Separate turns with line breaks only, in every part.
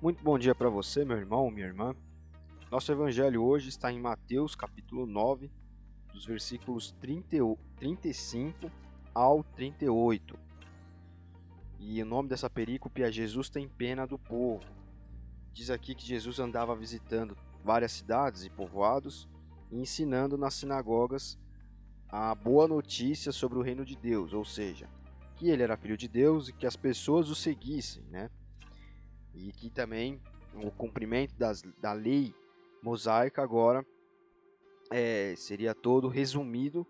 Muito bom dia para você, meu irmão, minha irmã. Nosso evangelho hoje está em Mateus, capítulo 9, dos versículos 35 ao 38. E o nome dessa perícope é Jesus tem pena do povo. Diz aqui que Jesus andava visitando várias cidades e povoados e ensinando nas sinagogas a boa notícia sobre o reino de Deus, ou seja, que ele era filho de Deus e que as pessoas o seguissem, né? E que também o cumprimento da lei mosaica agora seria todo resumido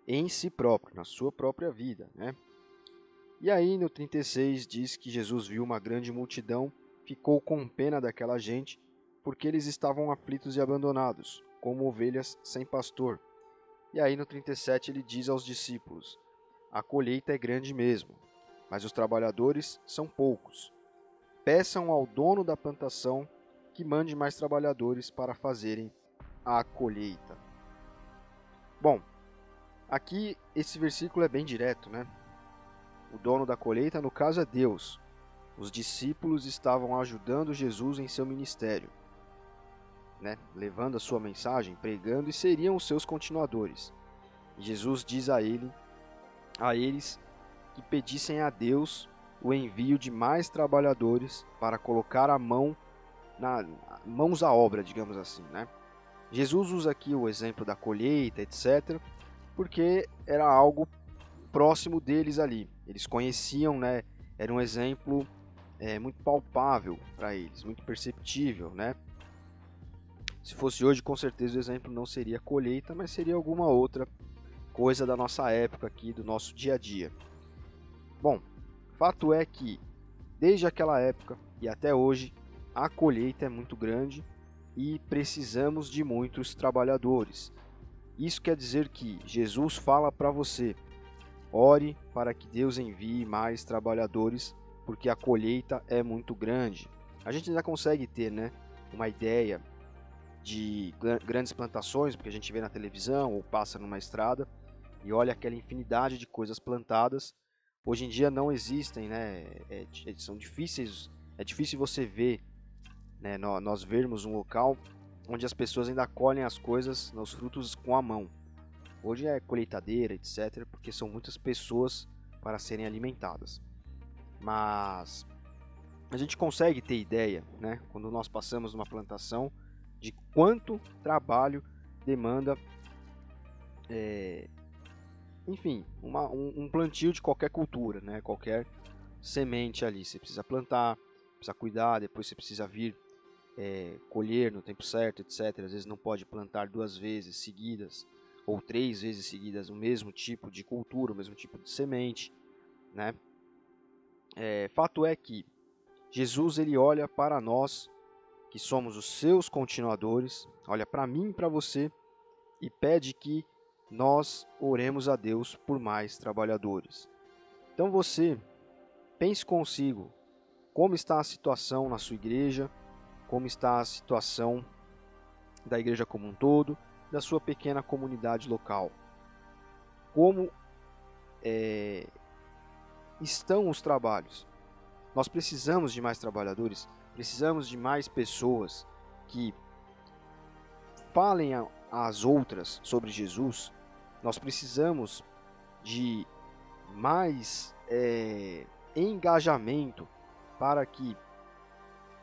em si próprio, na sua própria vida, né? E aí no 36 diz que Jesus viu uma grande multidão, ficou com pena daquela gente, porque eles estavam aflitos e abandonados, como ovelhas sem pastor. E aí no 37 ele diz aos discípulos: a colheita é grande mesmo, mas os trabalhadores são poucos. Peçam ao dono da plantação que mande mais trabalhadores para fazerem a colheita. Bom, aqui esse versículo é bem direto, né? O dono da colheita, no caso, é Deus. Os discípulos estavam ajudando Jesus em seu ministério, né? Levando a sua mensagem, pregando, e seriam os seus continuadores. E Jesus diz a eles que pedissem a Deus o envio de mais trabalhadores para colocar mãos à obra, digamos assim, né? Jesus usa aqui o exemplo da colheita, etc., porque era algo próximo deles ali. Eles conheciam, né? Era um exemplo muito palpável para eles, muito perceptível, né? Se fosse hoje, com certeza o exemplo não seria colheita, mas seria alguma outra coisa da nossa época aqui, do nosso dia a dia. Bom, fato é que desde aquela época e até hoje, a colheita é muito grande e precisamos de muitos trabalhadores. Isso quer dizer que Jesus fala para você: ore para que Deus envie mais trabalhadores, porque a colheita é muito grande. A gente ainda consegue ter, né, uma ideia de grandes plantações, porque a gente vê na televisão ou passa numa estrada e olha aquela infinidade de coisas plantadas. Hoje em dia não existem, né? São difíceis, é difícil você ver, né? Nós vermos um local onde as pessoas ainda colhem as coisas, os frutos com a mão. Hoje é colheitadeira, etc., porque são muitas pessoas para serem alimentadas. Mas a gente consegue ter ideia, né? Quando nós passamos numa plantação, de quanto trabalho demanda enfim, um plantio de qualquer cultura, né? Qualquer semente ali. Você precisa plantar, precisa cuidar, depois você precisa vir colher no tempo certo, etc. Às vezes não pode plantar 2 vezes seguidas ou 3 vezes seguidas o mesmo tipo de cultura, o mesmo tipo de semente, né? Fato é que Jesus ele olha para nós, que somos os seus continuadores, olha para mim e para você e pede que nós oremos a Deus por mais trabalhadores. Então você pense consigo como está a situação na sua igreja, como está a situação da igreja como um todo, da sua pequena comunidade local. Como estão os trabalhos? Nós precisamos de mais trabalhadores, precisamos de mais pessoas que falem às outras sobre Jesus. Nós precisamos de mais engajamento para que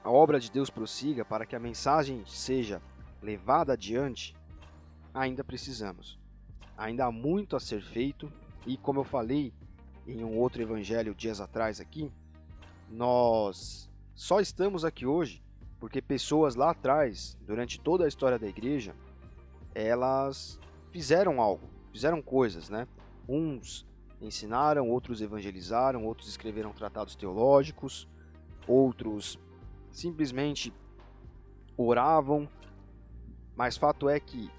a obra de Deus prossiga, para que a mensagem seja levada adiante. Ainda precisamos. Ainda há muito a ser feito e, como eu falei em um outro evangelho dias atrás aqui, nós só estamos aqui hoje porque pessoas lá atrás, durante toda a história da igreja, elas fizeram algo, fizeram coisas, né? Uns ensinaram, outros evangelizaram, outros escreveram tratados teológicos, outros simplesmente oravam, mas fato é que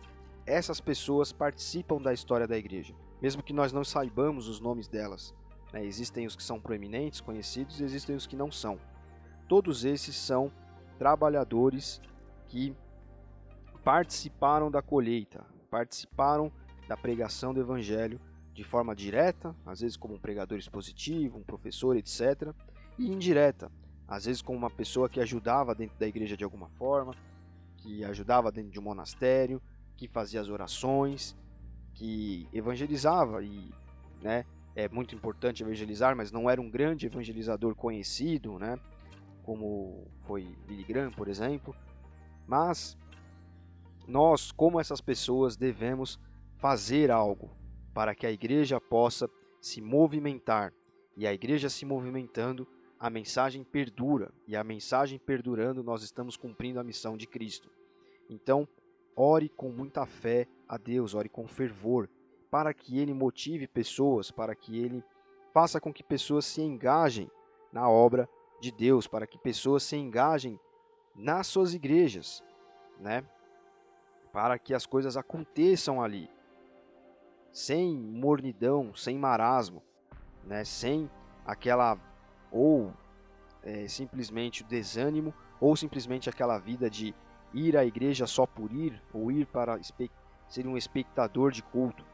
essas pessoas participam da história da igreja, mesmo que nós não saibamos os nomes delas, né? Existem os que são proeminentes, conhecidos, e existem os que não são. Todos esses são trabalhadores que participaram da colheita, participaram da pregação do evangelho de forma direta, às vezes como um pregador expositivo, um professor, etc., e indireta, às vezes com uma pessoa que ajudava dentro da igreja de alguma forma, que ajudava dentro de um monastério, que fazia as orações, que evangelizava e, né, é muito importante evangelizar, mas não era um grande evangelizador conhecido, né, como foi Billy Graham, por exemplo. Mas nós, como essas pessoas, devemos fazer algo para que a igreja possa se movimentar. E a igreja se movimentando, a mensagem perdura. E a mensagem perdurando, nós estamos cumprindo a missão de Cristo. Então, ore com muita fé a Deus, ore com fervor, para que Ele motive pessoas, para que Ele faça com que pessoas se engajem na obra de Deus, para que pessoas se engajem nas suas igrejas, né? Para que as coisas aconteçam ali, sem mornidão, sem marasmo, né? Sem aquela, ou simplesmente o desânimo, ou simplesmente aquela vida de ir à igreja só por ir, ou ir para ser um espectador de culto.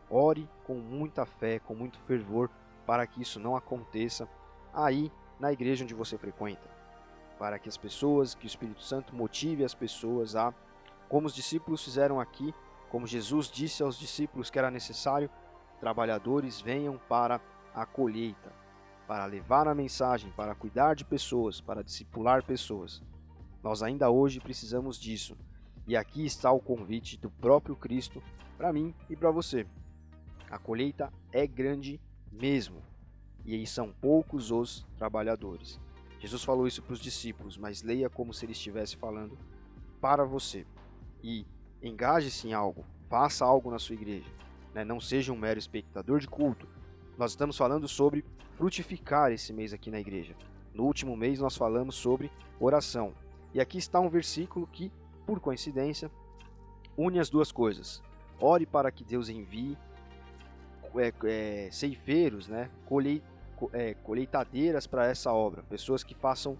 Ore com muita fé, com muito fervor, para que isso não aconteça aí na igreja onde você frequenta. Para que as pessoas, que o Espírito Santo motive as pessoas a, como os discípulos fizeram aqui, como Jesus disse aos discípulos que era necessário, trabalhadores venham para a colheita, para levar a mensagem, para cuidar de pessoas, para discipular pessoas. Nós ainda hoje precisamos disso. E aqui está o convite do próprio Cristo para mim e para você. A colheita é grande mesmo, e aí são poucos os trabalhadores. Jesus falou isso para os discípulos, mas leia como se ele estivesse falando para você. E engaje-se em algo, faça algo na sua igreja, né? Não seja um mero espectador de culto. Nós estamos falando sobre frutificar esse mês aqui na igreja. No último mês nós falamos sobre oração. E aqui está um versículo que, por coincidência, une as duas coisas. Ore para que Deus envie ceifeiros, né? Colheitadeiras para essa obra, pessoas que façam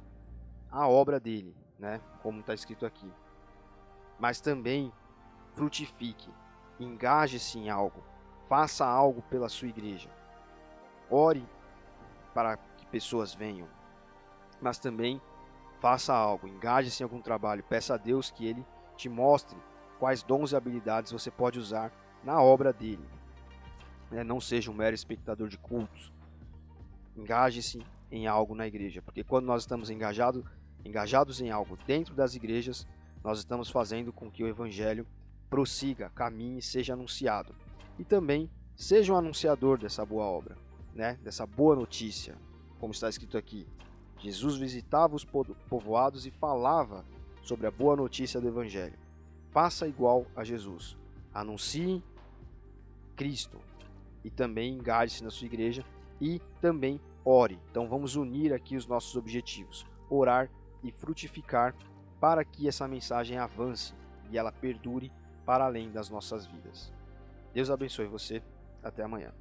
a obra dele, né? Como está escrito aqui. Mas também frutifique, engaje-se em algo, faça algo pela sua igreja. Ore para que pessoas venham, mas também faça algo, engaje-se em algum trabalho, peça a Deus que Ele te mostre quais dons e habilidades você pode usar na obra dele. Não seja um mero espectador de cultos. Engaje-se em algo na igreja, porque quando nós estamos engajados em algo dentro das igrejas, nós estamos fazendo com que o evangelho prossiga, caminhe, seja anunciado. E também seja um anunciador dessa boa obra, né? Dessa boa notícia, como está escrito aqui. Jesus visitava os povoados e falava sobre a boa notícia do evangelho. Faça igual a Jesus. Anuncie Cristo. E também engaje-se na sua igreja e também ore. Então vamos unir aqui os nossos objetivos. Orar e frutificar para que essa mensagem avance e ela perdure para além das nossas vidas. Deus abençoe você. Até amanhã.